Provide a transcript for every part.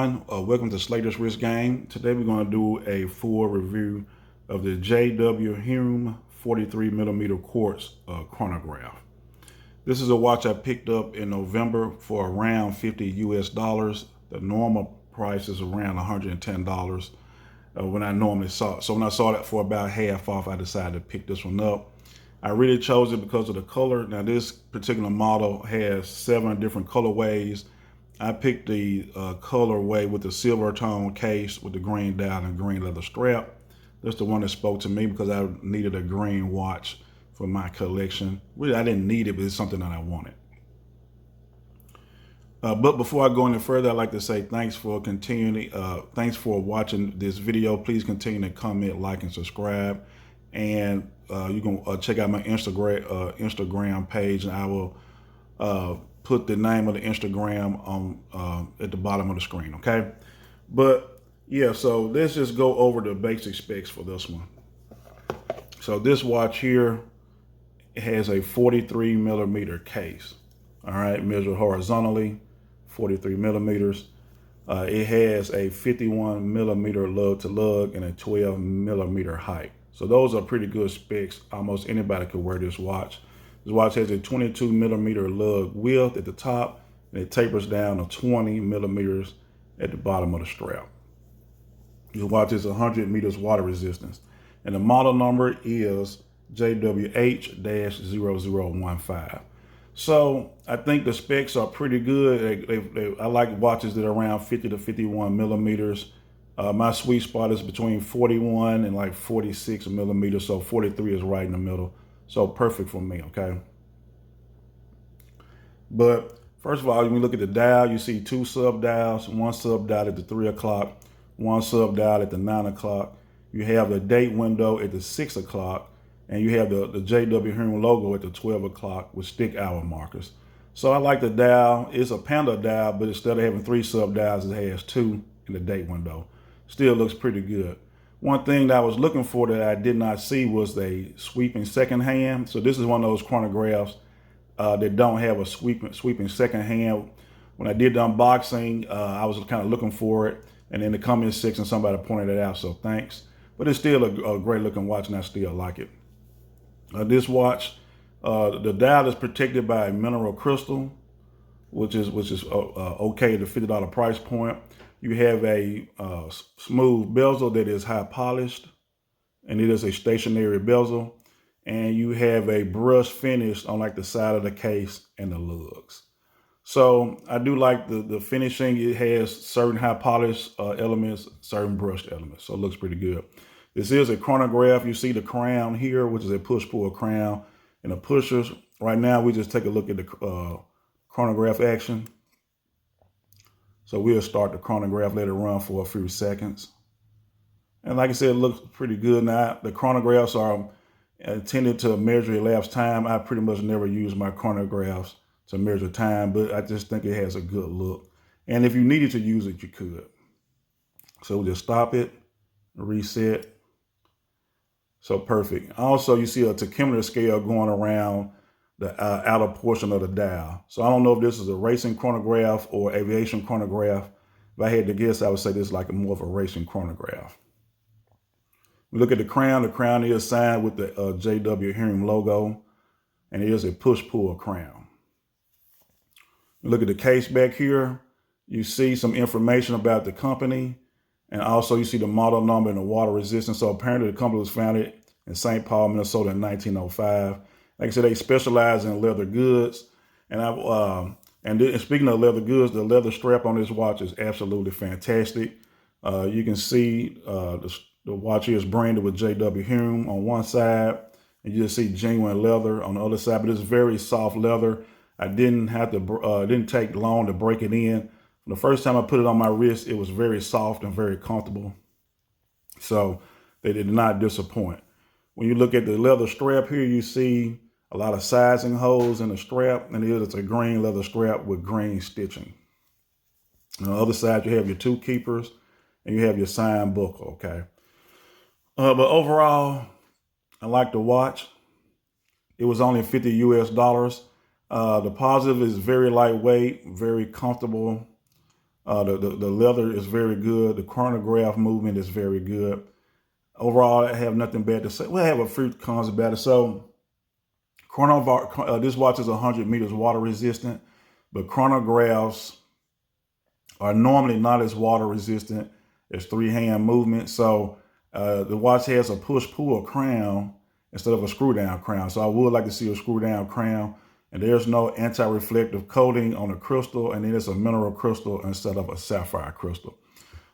everyone. Welcome to Slater's Wrist Game. Today we're going to do a full review of the J.W. Hulme 43mm quartz chronograph. This is a watch I picked up in November for around $50 US. The normal price is around $110 when I normally saw it. So when I saw that for about half off, I decided to pick this one up. I really chose it because of the color. Now this particular model has 7 different colorways. I picked the colorway with the silver tone case with the green dial and green leather strap. That's the one that spoke to me because I needed a green watch for my collection. Really, I didn't need it, but it's something that I wanted. But before I go any further, I'd like to say thanks for watching this video. Please continue to comment, like, and subscribe. And you can check out my Instagram page, and I will put the name of the Instagram on at the bottom of the screen, okay? But yeah, so let's just go over the basic specs for this one. So this watch here has a 43mm case, all right, measured horizontally, 43mm. It has a 51mm lug to lug and a 12mm height. So those are pretty good specs. Almost anybody could wear this watch. This watch has a 22mm lug width at the top, and it tapers down to 20mm at the bottom of the strap. This watch is 100 meters water resistance, and the model number is JWH-0015. So I think the specs are pretty good. I like watches that are around 50 to 51 millimeters. My sweet spot is between 41 and like 46 millimeters, so 43 is right in the middle. So perfect for me, okay? But first of all, when you look at the dial, you see 2 sub dials, 1 sub dial at the 3 o'clock, 1 sub dial at the 9 o'clock. You have the date window at the 6 o'clock, and you have the J.W. Hulme logo at the 12 o'clock with stick hour markers. So I like the dial. It's a Panda dial, but instead of having 3 sub dials, it has 2 in the date window. Still looks pretty good. One thing that I was looking for that I did not see was a sweeping second hand. So this is one of those chronographs that don't have a sweeping second hand. When I did the unboxing, I was kind of looking for it. And in the comment section, somebody pointed it out, so thanks. But it's still a great looking watch, and I still like it. This watch, the dial is protected by a mineral crystal, which is okay at the $50 price point. You have a smooth bezel that is high polished, and it is a stationary bezel. And you have a brush finish on like the side of the case and the lugs. So I do like the finishing. It has certain high polished elements, certain brushed elements. So it looks pretty good. This is a chronograph. You see the crown here, which is a push-pull crown, and the pushers. Right now, we just take a look at the chronograph action. So we'll start the chronograph, let it run for a few seconds. And like I said, it looks pretty good. Now, the chronographs are intended to measure elapsed time. I pretty much never use my chronographs to measure time, but I just think it has a good look. And if you needed to use it, you could. So we'll just stop it, reset. So perfect. Also, you see a tachometer scale going around the outer portion of the dial. So I don't know if this is a racing chronograph or aviation chronograph. If I had to guess, I would say this is like more of a racing chronograph. We look at the crown. The crown is signed with the J.W. Hulme logo, and it is a push-pull crown. We look at the case back here. You see some information about the company, and also you see the model number and the water resistance. So apparently the company was founded in St. Paul, Minnesota in 1905. Like I said, they specialize in leather goods. And speaking of leather goods, the leather strap on this watch is absolutely fantastic. You can see the watch here is branded with J.W. Hulme on one side, and you just see genuine leather on the other side. But it's very soft leather. I didn't have to. It didn't take long to break it in. The first time I put it on my wrist, it was very soft and very comfortable. So they did not disappoint. When you look at the leather strap here, you see a lot of sizing holes in the strap, and it's a green leather strap with green stitching. On the other side, you have your 2 keepers, and you have your sign buckle, okay? But overall, I like the watch. It was only $50 US. The positive is very lightweight, very comfortable. The leather is very good. The chronograph movement is very good. Overall, I have nothing bad to say. Well, I have a few cons about it. So, this watch is 100 meters water resistant, but chronographs are normally not as water resistant as three-hand movement. So, the watch has a push-pull crown instead of a screw-down crown. So, I would like to see a screw-down crown. And there's no anti-reflective coating on the crystal, and then it's a mineral crystal instead of a sapphire crystal.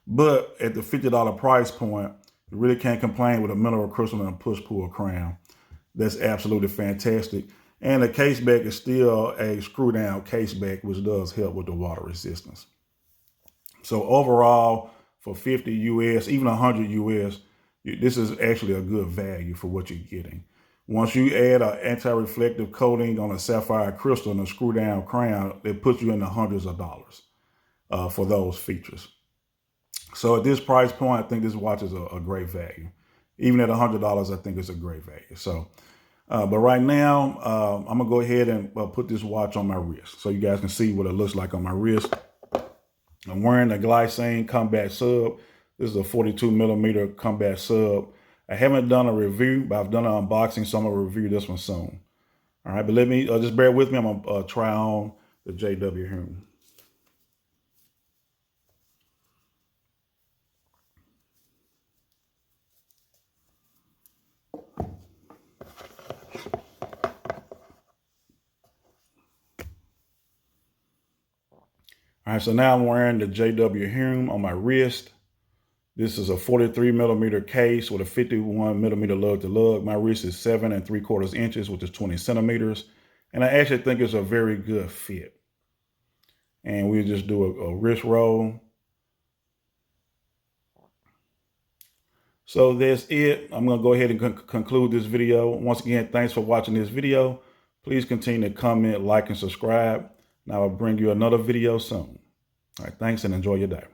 But at the $50 price point, you really can't complain with a mineral crystal and a push-pull crown. That's absolutely fantastic. And the case back is still a screw-down case back, which does help with the water resistance. So overall, for 50 US, even 100 US, this is actually a good value for what you're getting. Once you add an anti-reflective coating on a sapphire crystal and a screw-down crown, it puts you in the hundreds of dollars for those features. So at this price point, I think this watch is a great value. Even at $100, I think it's a great value. So, but right now, I'm gonna go ahead and put this watch on my wrist so you guys can see what it looks like on my wrist. I'm wearing a Glycine Combat Sub. This is a 42 millimeter combat sub. I haven't done a review, but I've done an unboxing, so I'm gonna review this one soon. All right, but let me just bear with me. I'm gonna try on the JW Hulme. All right, so now I'm wearing the JW Hulme on my wrist. This is a 43 millimeter case with a 51 millimeter lug to lug. My wrist is 7 3/4 inches, which is 20 centimeters. And I actually think it's a very good fit. And we'll just do a wrist roll. So that's it. I'm gonna go ahead and conclude this video. Once again, thanks for watching this video. Please continue to comment, like, and subscribe. And I will bring you another video soon. All right, thanks and enjoy your day.